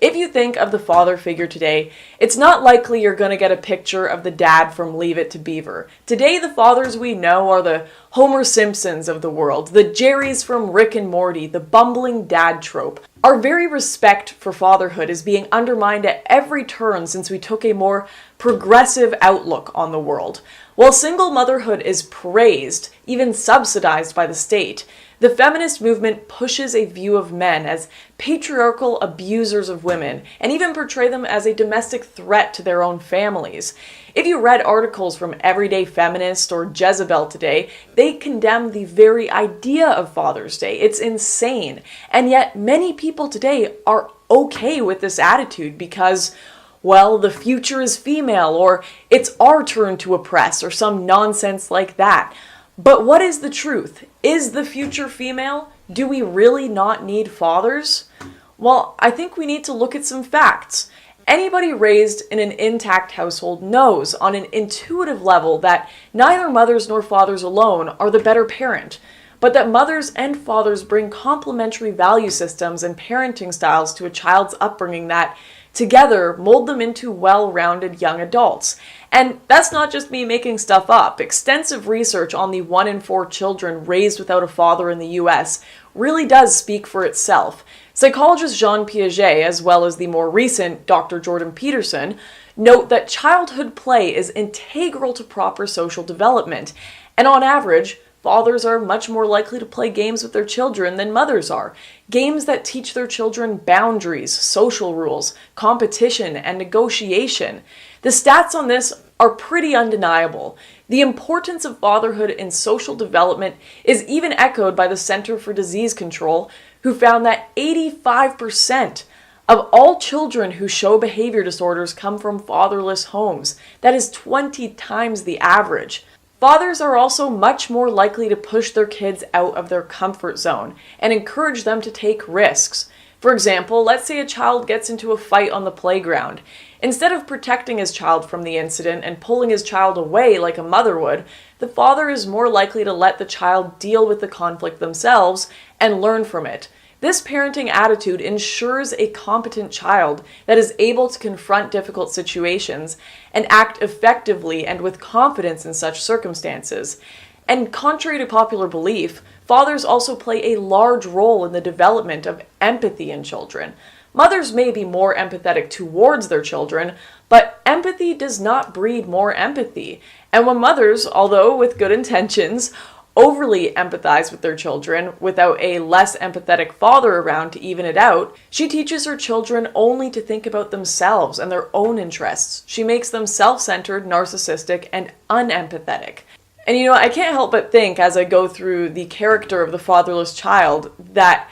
If you think of the father figure today, it's not likely you're going to get a picture of the dad from Leave It to Beaver. Today, the fathers we know are the Homer Simpsons of the world, the Jerrys from Rick and Morty, the bumbling dad trope. Our very respect for fatherhood is being undermined at every turn since we took a more progressive outlook on the world. While single motherhood is praised, even subsidized by the state, the feminist movement pushes a view of men as patriarchal abusers of women, and even portray them as a domestic threat to their own families. If you read articles from Everyday Feminist or Jezebel today, they condemn the very idea of Father's Day. It's insane. And yet many people today are okay with this attitude because, well, the future is female, or it's our turn to oppress, or some nonsense like that. But what is the truth? Is the future female? Do we really not need fathers? Well, I think we need to look at some facts. Anybody raised in an intact household knows on an intuitive level that neither mothers nor fathers alone are the better parent, but that mothers and fathers bring complementary value systems and parenting styles to a child's upbringing that together mold them into well-rounded young adults. And that's not just me making stuff up. Extensive research on the 1 in 4 children raised without a father in the US really does speak for itself. Psychologist Jean Piaget, as well as the more recent Dr. Jordan Peterson, note that childhood play is integral to proper social development, and on average, fathers are much more likely to play games with their children than mothers are. Games that teach their children boundaries, social rules, competition, and negotiation. The stats on this are pretty undeniable. The importance of fatherhood in social development is even echoed by the Center for Disease Control, who found that 85% of all children who show behavior disorders come from fatherless homes. That is 20 times the average. Fathers are also much more likely to push their kids out of their comfort zone and encourage them to take risks. For example, let's say a child gets into a fight on the playground. Instead of protecting his child from the incident and pulling his child away like a mother would, the father is more likely to let the child deal with the conflict themselves and learn from it. This parenting attitude ensures a competent child that is able to confront difficult situations and act effectively and with confidence in such circumstances. And contrary to popular belief, fathers also play a large role in the development of empathy in children. Mothers may be more empathetic towards their children, but empathy does not breed more empathy. And when mothers, although with good intentions, overly empathize with their children without a less empathetic father around to even it out, she teaches her children only to think about themselves and their own interests. She makes them self-centered, narcissistic, and unempathetic. And I can't help but think as I go through the character of the fatherless child that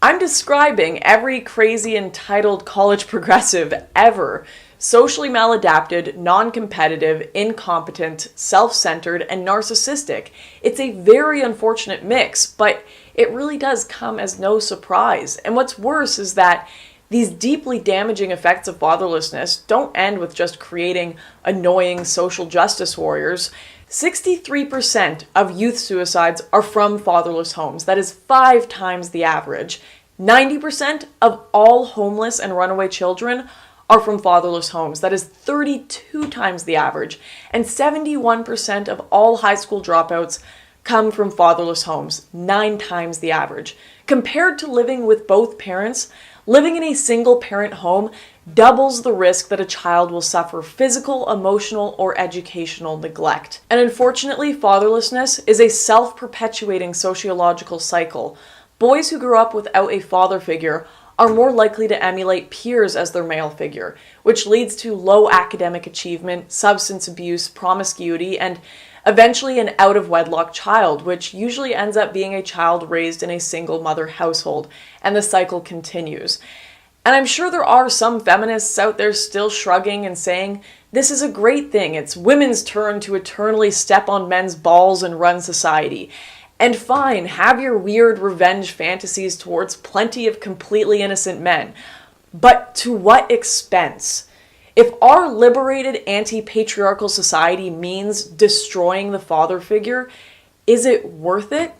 I'm describing every crazy entitled college progressive ever. Socially maladapted, non-competitive, incompetent, self-centered, and narcissistic. It's a very unfortunate mix, but it really does come as no surprise. And what's worse is that these deeply damaging effects of fatherlessness don't end with just creating annoying social justice warriors. 63% of youth suicides are from fatherless homes. That is 5 times the average. 90% of all homeless and runaway children are from fatherless homes. That is 32 times the average. And 71% of all high school dropouts come from fatherless homes, 9 times the average. Compared to living with both parents, living in a single parent home doubles the risk that a child will suffer physical, emotional, or educational neglect. And unfortunately, fatherlessness is a self-perpetuating sociological cycle. Boys who grow up without a father figure are more likely to emulate peers as their male figure, which leads to low academic achievement, substance abuse, promiscuity, and eventually an out-of-wedlock child, which usually ends up being a child raised in a single mother household, and the cycle continues. And I'm sure there are some feminists out there still shrugging and saying, this is a great thing, it's women's turn to eternally step on men's balls and run society. And fine, have your weird revenge fantasies towards plenty of completely innocent men. But to what expense? If our liberated anti-patriarchal society means destroying the father figure, is it worth it?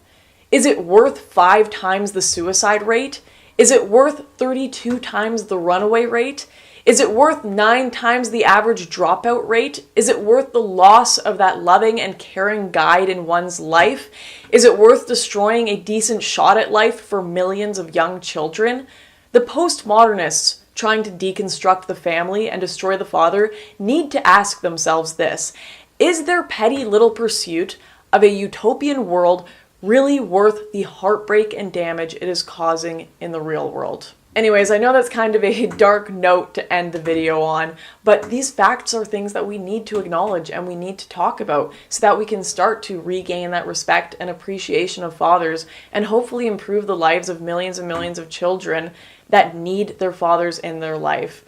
Is it worth 5 times the suicide rate? Is it worth 32 times the runaway rate? Is it worth 9 times the average dropout rate? Is it worth the loss of that loving and caring guide in one's life? Is it worth destroying a decent shot at life for millions of young children? The postmodernists trying to deconstruct the family and destroy the father need to ask themselves this: is their petty little pursuit of a utopian world really worth the heartbreak and damage it is causing in the real world? Anyways, I know that's kind of a dark note to end the video on, but these facts are things that we need to acknowledge and we need to talk about so that we can start to regain that respect and appreciation of fathers and hopefully improve the lives of millions and millions of children that need their fathers in their life.